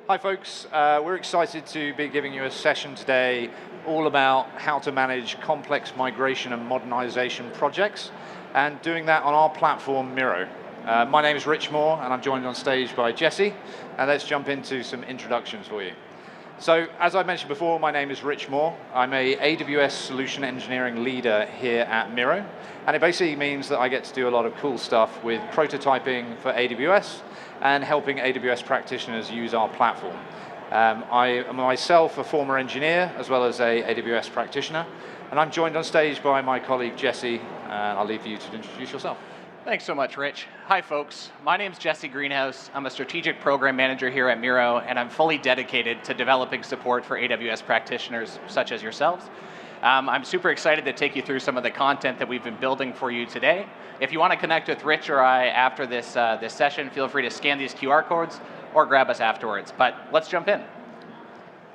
Hi folks, we're excited to be giving you a session today all about how to manage complex migration and modernization projects, and doing that on our platform, Miro. My name is Rich Moore, and I'm joined on stage by Jesse, and let's jump into some introductions for you. So, as I mentioned before, my name is Rich Moore. I'm a AWS Solution Engineering Leader here at Miro, and it basically means that I get to do a lot of cool stuff with prototyping for AWS, and helping AWS practitioners use our platform. I am myself a former engineer as well as a AWS practitioner, and I'm joined on stage by my colleague Jesse, and I'll leave you to introduce yourself. Thanks so much, Rich. Hi folks, my name's Jesse Greenhouse. I'm a strategic program manager here at Miro, and I'm fully dedicated to developing support for AWS practitioners such as yourselves. I'm super excited to take you through some of the content that we've been building for you today. If you want to connect with Rich or I after this session, feel free to scan these QR codes or grab us afterwards. But let's jump in.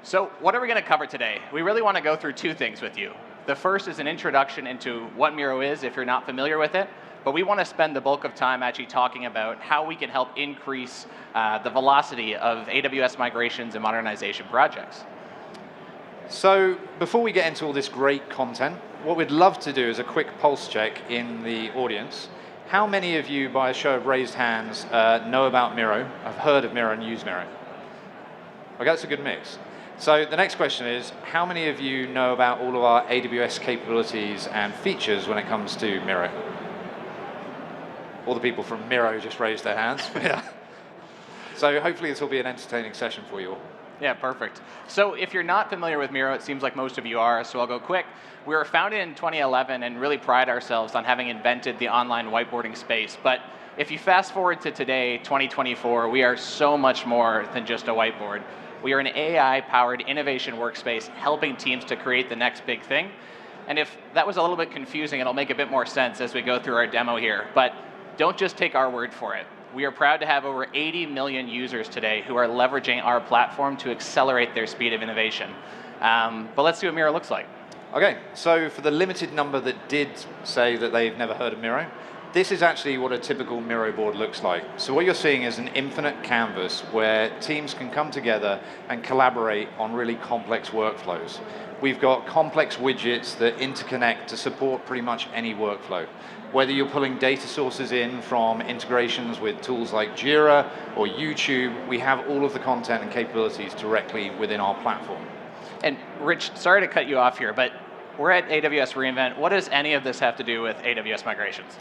So what are we going to cover today? We really want to go through two things with you. The first is an introduction into what Miro is if you're not familiar with it. But we want to spend the bulk of time actually talking about how we can help increase the velocity of AWS migrations and modernization projects. So before we get into all this great content, what we'd love to do is a quick pulse check in the audience. How many of you, by a show of raised hands, know about Miro, have heard of Miro and use Miro? Okay, that's a good mix. So the next question is, how many of you know about all of our AWS capabilities and features when it comes to Miro? All the people from Miro just raised their hands. Yeah. So hopefully this will be an entertaining session for you all. Yeah, perfect. So if you're not familiar with Miro, it seems like most of you are, so I'll go quick. We were founded in 2011 and really pride ourselves on having invented the online whiteboarding space. But if you fast forward to today, 2024, we are so much more than just a whiteboard. We are an AI-powered innovation workspace helping teams to create the next big thing. And if that was a little bit confusing, it'll make a bit more sense as we go through our demo here. But don't just take our word for it. We are proud to have over 80 million users today who are leveraging our platform to accelerate their speed of innovation. But let's see what Miro looks like. Okay, so for the limited number that did say that they've never heard of Miro, this is actually what a typical Miro board looks like. So what you're seeing is an infinite canvas where teams can come together and collaborate on really complex workflows. We've got complex widgets that interconnect to support pretty much any workflow. Whether you're pulling data sources in from integrations with tools like Jira or YouTube, we have all of the content and capabilities directly within our platform. And Rich, sorry to cut you off here, but we're at AWS reInvent. What does any of this have to do with AWS migrations?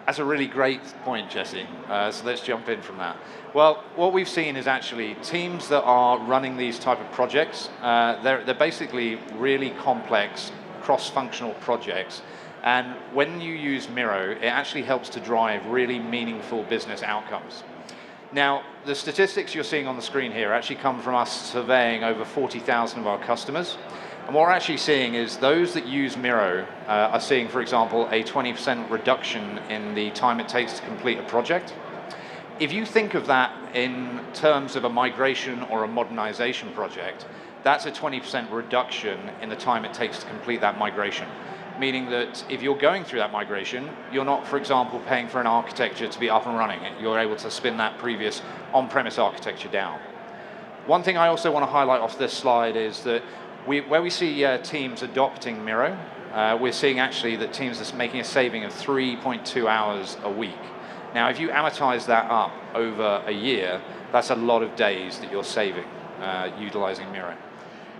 That's a really great point, Jesse. So let's jump in from that. Well, what we've seen is actually teams that are running these type of projects, they're basically really complex, cross-functional projects. And when you use Miro, it actually helps to drive really meaningful business outcomes. Now, the statistics you're seeing on the screen here actually come from us surveying over 40,000 of our customers. And what we're actually seeing is those that use Miro are seeing, for example, a 20% reduction in the time it takes to complete a project. If you think of that in terms of a migration or a modernization project, that's a 20% reduction in the time it takes to complete that migration. Meaning that if you're going through that migration, you're not, for example, paying for an architecture to be up and running. You're able to spin that previous on-premise architecture down. One thing I also want to highlight off this slide is that where we see teams adopting Miro, we're seeing actually that teams are making a saving of 3.2 hours a week. Now, if you amortize that up over a year, that's a lot of days that you're saving utilizing Miro.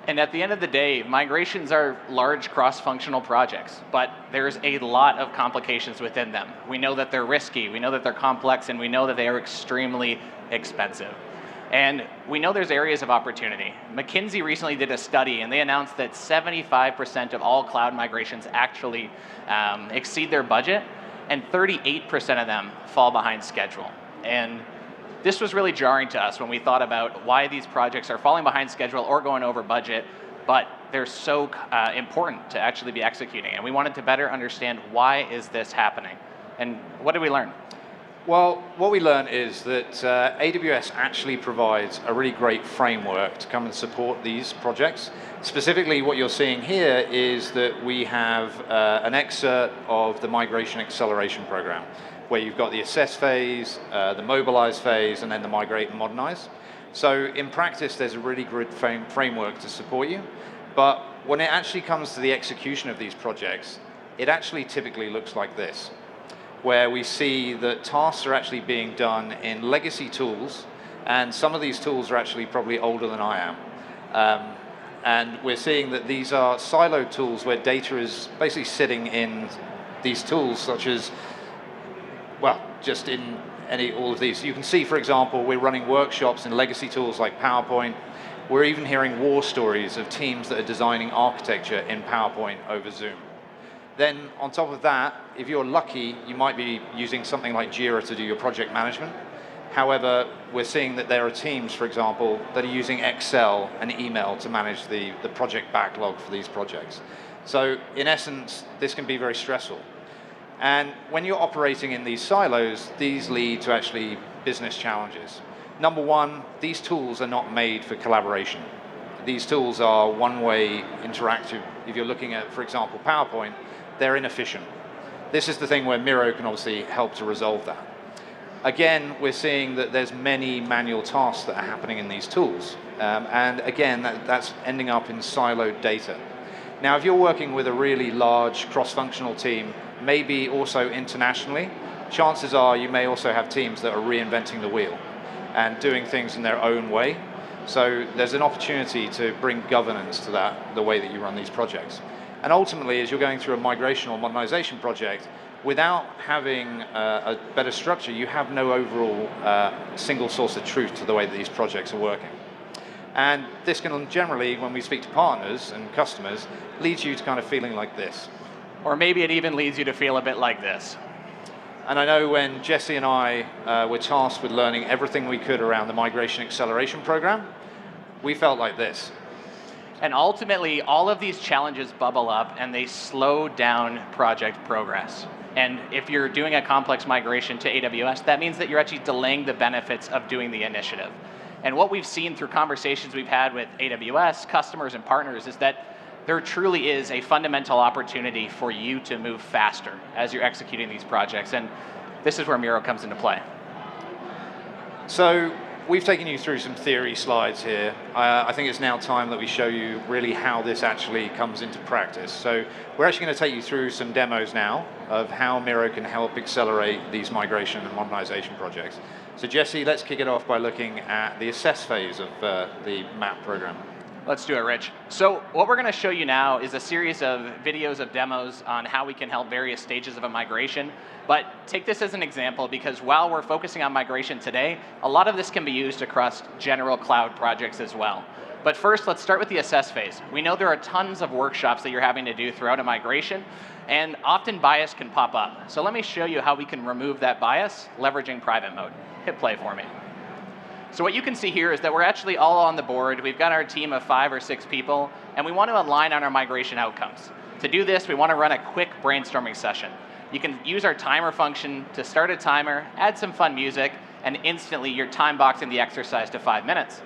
And at the end of the day, migrations are large cross-functional projects, but there's a lot of complications within them. We know that they're risky, we know that they're complex, and we know that they are extremely expensive. And we know there's areas of opportunity. McKinsey recently did a study, and they announced that 75% of all cloud migrations actually exceed their budget, and 38% of them fall behind schedule. And this was really jarring to us when we thought about why these projects are falling behind schedule or going over budget, but they're so important to actually be executing. And we wanted to better understand why is this happening. And what did we learn? Well, what we learned is that AWS actually provides a really great framework to come and support these projects. Specifically, what you're seeing here is that we have an excerpt of the Migration Acceleration Program. where you've got the assess phase, the mobilize phase, and then the migrate and modernize. So in practice, there's a really good framework to support you. But when it actually comes to the execution of these projects, it actually typically looks like this, where we see that tasks are actually being done in legacy tools, and some of these tools are actually probably older than I am. And we're seeing that these are siloed tools where data is basically sitting in these tools, such as, well, just in all of these. You can see, for example, we're running workshops in legacy tools like PowerPoint. We're even hearing war stories of teams that are designing architecture in PowerPoint over Zoom. Then on top of that, if you're lucky, you might be using something like Jira to do your project management. However, we're seeing that there are teams, for example, that are using Excel and email to manage the project backlog for these projects. So in essence, this can be very stressful. And when you're operating in these silos, these lead to actually business challenges. Number one, these tools are not made for collaboration. These tools are one-way interactive. If you're looking at, for example, PowerPoint, they're inefficient. This is the thing where Miro can obviously help to resolve that. Again, we're seeing that there's many manual tasks that are happening in these tools. And again, that's ending up in siloed data. Now, if you're working with a really large cross-functional team, maybe also internationally, chances are you may also have teams that are reinventing the wheel and doing things in their own way. So there's an opportunity to bring governance to that, the way that you run these projects. And ultimately, as you're going through a migration or modernization project, without having a better structure, you have no overall single source of truth to the way that these projects are working. And this can generally, when we speak to partners and customers, lead you to kind of feeling like this. Or maybe it even leads you to feel a bit like this. And I know when Jesse and I were tasked with learning everything we could around the Migration Acceleration Program, we felt like this. And ultimately, all of these challenges bubble up and they slow down project progress. And if you're doing a complex migration to AWS, that means that you're actually delaying the benefits of doing the initiative. And what we've seen through conversations we've had with AWS customers and partners is that there truly is a fundamental opportunity for you to move faster as you're executing these projects. And this is where Miro comes into play. So we've taken you through some theory slides here. I think it's now time that we show you really how this actually comes into practice. So we're actually going to take you through some demos now of how Miro can help accelerate these migration and modernization projects. So Jesse, let's kick it off by looking at the assess phase of the MAP program. Let's do it, Rich. So what we're going to show you now is a series of videos of demos on how we can help various stages of a migration. But take this as an example, because while we're focusing on migration today, a lot of this can be used across general cloud projects as well. But first, let's start with the assess phase. We know there are tons of workshops that you're having to do throughout a migration, and often bias can pop up. So let me show you how we can remove that bias leveraging private mode. Hit play for me. So what you can see here is that we're actually all on the board. We've got our team of 5 or 6 people, and we want to align on our migration outcomes. To do this, we want to run a quick brainstorming session. You can use our timer function to start a timer, add some fun music, and instantly you're time boxing the exercise to 5 minutes.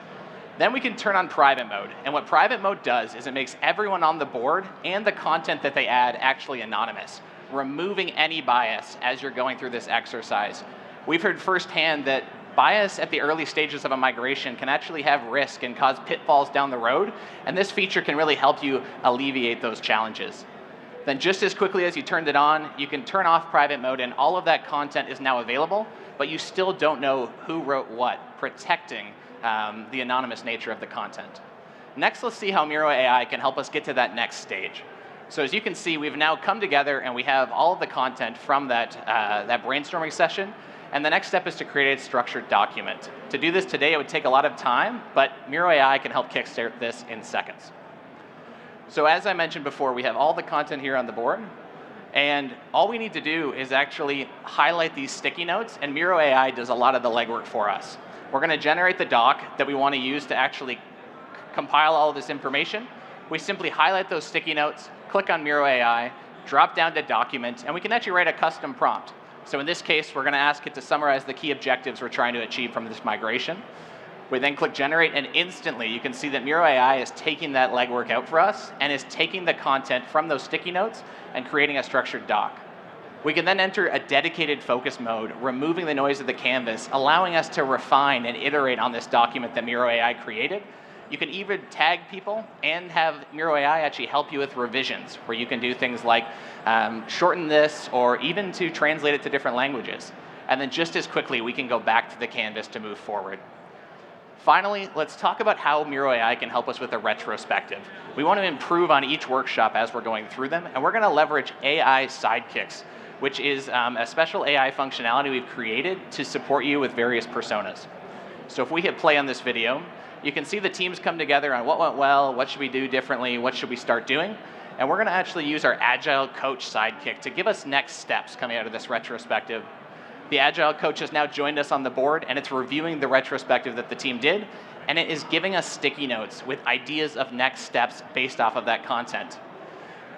Then we can turn on private mode, and what private mode does is it makes everyone on the board and the content that they add actually anonymous, removing any bias as you're going through this exercise. We've heard firsthand that bias at the early stages of a migration can actually have risk and cause pitfalls down the road, and this feature can really help you alleviate those challenges. Then just as quickly as you turned it on, you can turn off private mode and all of that content is now available, but you still don't know who wrote what, protecting the anonymous nature of the content. Next, let's see how Miro AI can help us get to that next stage. So as you can see, we've now come together and we have all of the content from that brainstorming session. And the next step is to create a structured document. To do this today, it would take a lot of time, but Miro AI can help kickstart this in seconds. So as I mentioned before, we have all the content here on the board, and all we need to do is actually highlight these sticky notes, and Miro AI does a lot of the legwork for us. We're going to generate the doc that we want to use to actually compile all of this information. We simply highlight those sticky notes, click on Miro AI, drop down to document, and we can actually write a custom prompt. So in this case, we're going to ask it to summarize the key objectives we're trying to achieve from this migration. We then click generate, and instantly you can see that Miro AI is taking that legwork out for us and is taking the content from those sticky notes and creating a structured doc. We can then enter a dedicated focus mode, removing the noise of the canvas, allowing us to refine and iterate on this document that Miro AI created. You can even tag people and have Miro AI actually help you with revisions, where you can do things like shorten this or even to translate it to different languages. And then just as quickly, we can go back to the canvas to move forward. Finally, let's talk about how Miro AI can help us with a retrospective. We want to improve on each workshop as we're going through them, and we're going to leverage AI sidekicks, which is a special AI functionality we've created to support you with various personas. So if we hit play on this video, you can see the teams come together on what went well, what should we do differently, what should we start doing, and we're going to actually use our Agile Coach sidekick to give us next steps coming out of this retrospective. The Agile Coach has now joined us on the board, and it's reviewing the retrospective that the team did, and it is giving us sticky notes with ideas of next steps based off of that content.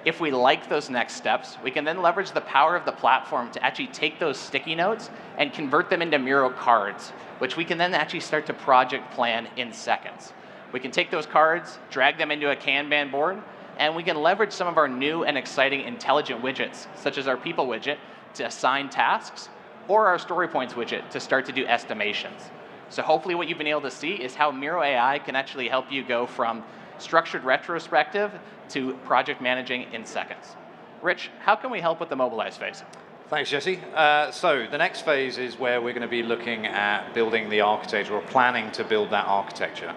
If we like those next steps, we can then leverage the power of the platform to actually take those sticky notes and convert them into Miro cards, which we can then actually start to project plan in seconds. We can take those cards, drag them into a Kanban board, and we can leverage some of our new and exciting intelligent widgets, such as our people widget, to assign tasks, or our story points widget to start to do estimations. So hopefully what you've been able to see is how Miro AI can actually help you go from structured retrospective to project managing in seconds. Rich, how can we help with the mobilize phase? Thanks, Jesse. So the next phase is where we're going to be looking at building the architecture or planning to build that architecture.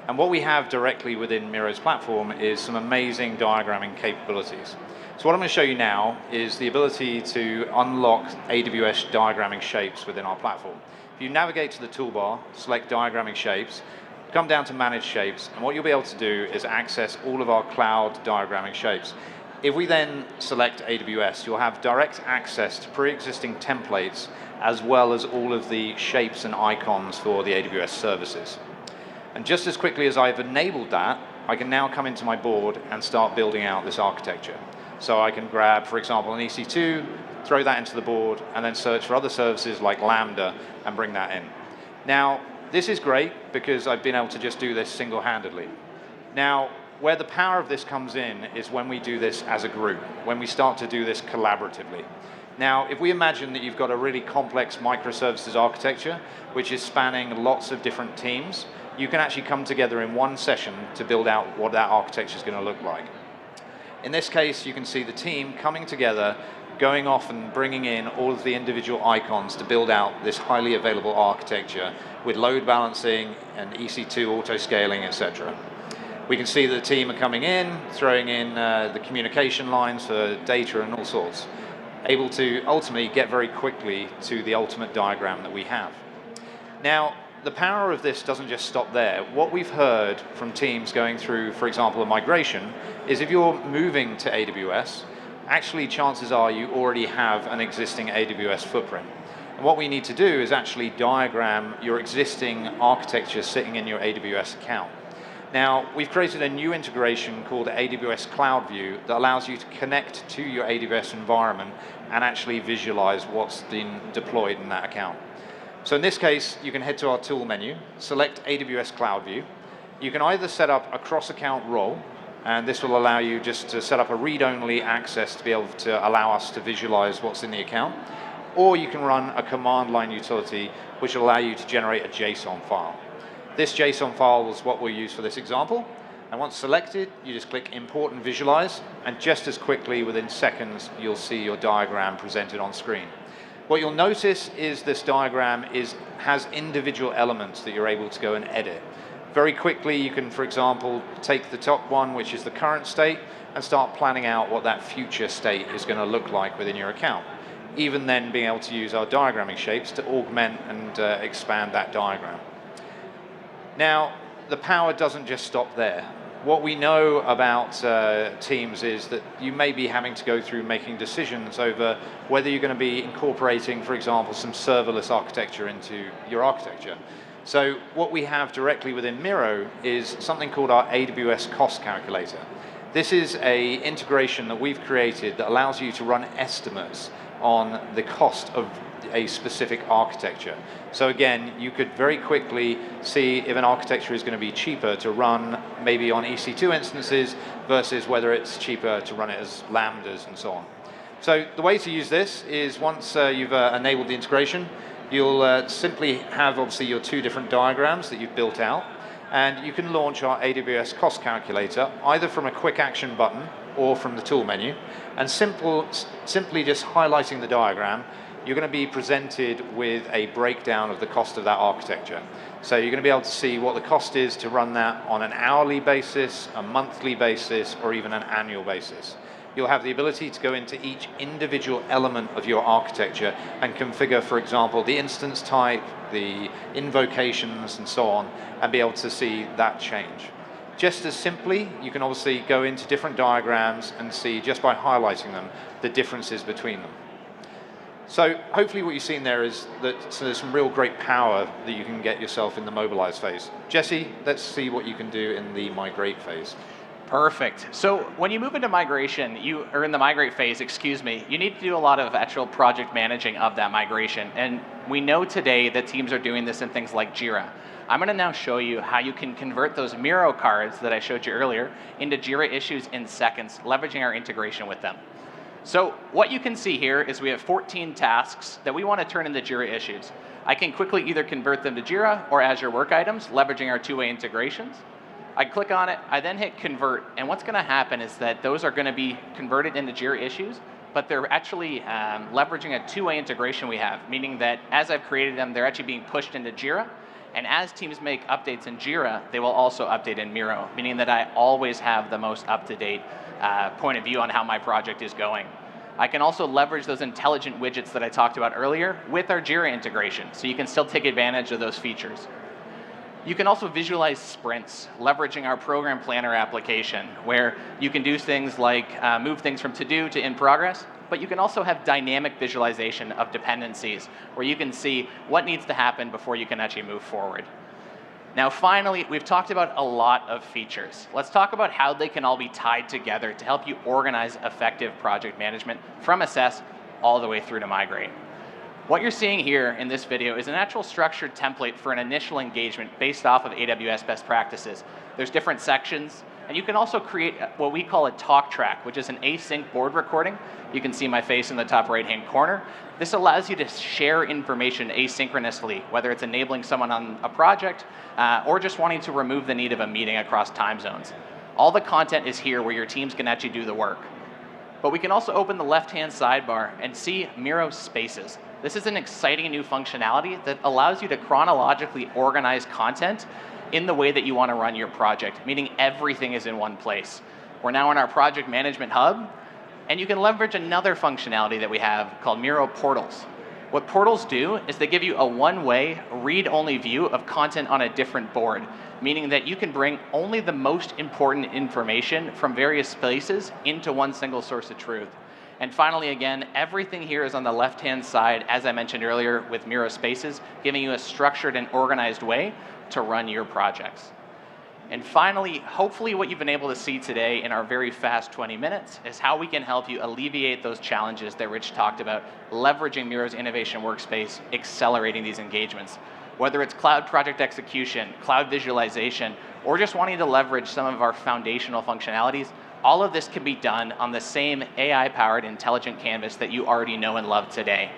And what we have directly within Miro's platform is some amazing diagramming capabilities. So what I'm going to show you now is the ability to unlock AWS diagramming shapes within our platform. If you navigate to the toolbar, select diagramming shapes, come down to manage shapes, and what you'll be able to do is access all of our cloud diagramming shapes. If we then select AWS, you'll have direct access to pre-existing templates as well as all of the shapes and icons for the AWS services. And just as quickly as I've enabled that, I can now come into my board and start building out this architecture. So I can grab, for example, an EC2, throw that into the board, and then search for other services like Lambda and bring that in. Now, this is great because I've been able to just do this single-handedly. Now, where the power of this comes in is when we do this as a group, when we start to do this collaboratively. Now, if we imagine that you've got a really complex microservices architecture, which is spanning lots of different teams, you can actually come together in one session to build out what that architecture is going to look like. In this case, you can see the team coming together, going off and bringing in all of the individual icons to build out this highly available architecture with load balancing and EC2 auto-scaling, etc. We can see the team are coming in, throwing in the communication lines for data and all sorts, able to ultimately get very quickly to the ultimate diagram that we have. Now, the power of this doesn't just stop there. What we've heard from teams going through, for example, a migration, is if you're moving to AWS, actually chances are you already have an existing AWS footprint. And what we need to do is actually diagram your existing architecture sitting in your AWS account. Now, we've created a new integration called AWS Cloud View that allows you to connect to your AWS environment and actually visualize what's been deployed in that account. So in this case, you can head to our tool menu, select AWS Cloud View. You can either set up a cross-account role, and this will allow you just to set up a read-only access to be able to allow us to visualize what's in the account, or you can run a command line utility, which will allow you to generate a JSON file. This JSON file is what we'll use for this example, and once selected, you just click Import and Visualize, and just as quickly, within seconds, you'll see your diagram presented on screen. What you'll notice is this diagram has individual elements that you're able to go and edit. Very quickly, you can, for example, take the top one, which is the current state, and start planning out what that future state is going to look like within your account. Even then, being able to use our diagramming shapes to augment and expand that diagram. Now, the power doesn't just stop there. What we know about teams is that you may be having to go through making decisions over whether you're going to be incorporating, for example, some serverless architecture into your architecture. So what we have directly within Miro is something called our AWS cost calculator. This is an integration that we've created that allows you to run estimates on the cost of a specific architecture. So again, you could very quickly see if an architecture is going to be cheaper to run maybe on EC2 instances versus whether it's cheaper to run it as Lambdas and so on. So the way to use this is once you've enabled the integration, you'll simply have obviously your two different diagrams that you've built out, and you can launch our AWS cost calculator either from a quick action button or from the tool menu, and simply just highlighting the diagram, you're going to be presented with a breakdown of the cost of that architecture. So you're going to be able to see what the cost is to run that on an hourly basis, a monthly basis, or even an annual basis. You'll have the ability to go into each individual element of your architecture and configure, for example, the instance type, the invocations, and so on, and be able to see that change. Just as simply, you can obviously go into different diagrams and see, just by highlighting them, the differences between them. So hopefully what you've seen there is that there's some real great power that you can get yourself in the mobilize phase. Jesse, let's see what you can do in the migrate phase. Perfect. So when you move into migration, or in the migrate phase, excuse me, you need to do a lot of actual project managing of that migration. And we know today that teams are doing this in things like Jira. I'm going to now show you how you can convert those Miro cards that I showed you earlier into Jira issues in seconds, leveraging our integration with them. So what you can see here is we have 14 tasks that we want to turn into Jira issues. I can quickly either convert them to Jira or Azure Work Items, leveraging our two-way integrations. I click on it, I then hit convert, and what's going to happen is that those are going to be converted into Jira issues, but they're actually leveraging a two-way integration we have, meaning that as I've created them, they're actually being pushed into Jira, and as teams make updates in Jira, they will also update in Miro, meaning that I always have the most up-to-date point of view on how my project is going. I can also leverage those intelligent widgets that I talked about earlier with our Jira integration, so you can still take advantage of those features. You can also visualize sprints, leveraging our program planner application, where you can do things like move things from to-do to in progress, but you can also have dynamic visualization of dependencies, where you can see what needs to happen before you can actually move forward. Now finally, we've talked about a lot of features. Let's talk about how they can all be tied together to help you organize effective project management from assess all the way through to migrate. What you're seeing here in this video is an actual structured template for an initial engagement based off of AWS best practices. There's different sections, and you can also create what we call a talk track, which is an async board recording. You can see my face in the top right-hand corner. This allows you to share information asynchronously, whether it's enabling someone on a project or just wanting to remove the need of a meeting across time zones. All the content is here where your teams can actually do the work. But we can also open the left-hand sidebar and see Miro Spaces. This is an exciting new functionality that allows you to chronologically organize content in the way that you want to run your project, meaning everything is in one place. We're now in our project management hub, and you can leverage another functionality that we have called Miro Portals. What portals do is they give you a one-way, read-only view of content on a different board, meaning that you can bring only the most important information from various places into one single source of truth. And finally, again, everything here is on the left-hand side, as I mentioned earlier, with Miro Spaces, giving you a structured and organized way to run your projects. And finally, hopefully what you've been able to see today in our very fast 20 minutes is how we can help you alleviate those challenges that Rich talked about, leveraging Miro's innovation workspace, accelerating these engagements. Whether it's cloud project execution, cloud visualization, or just wanting to leverage some of our foundational functionalities, all of this can be done on the same AI-powered intelligent canvas that you already know and love today.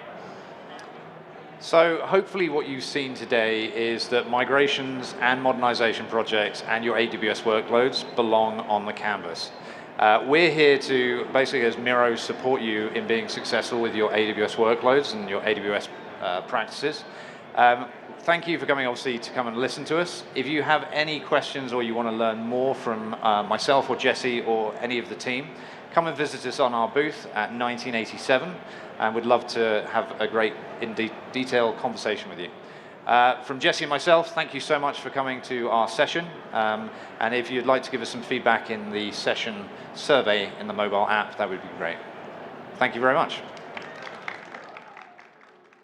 So hopefully what you've seen today is that migrations and modernization projects and your AWS workloads belong on the canvas. We're here to basically, as Miro, support you in being successful with your AWS workloads and your AWS practices. Thank you for coming, obviously, to come and listen to us. If you have any questions or you want to learn more from myself or Jesse or any of the team, come and visit us on our booth at 1987, and we'd love to have a great, detailed conversation with you. From Jesse and myself, thank you so much for coming to our session. And if you'd like to give us some feedback in the session survey in the mobile app, that would be great. Thank you very much.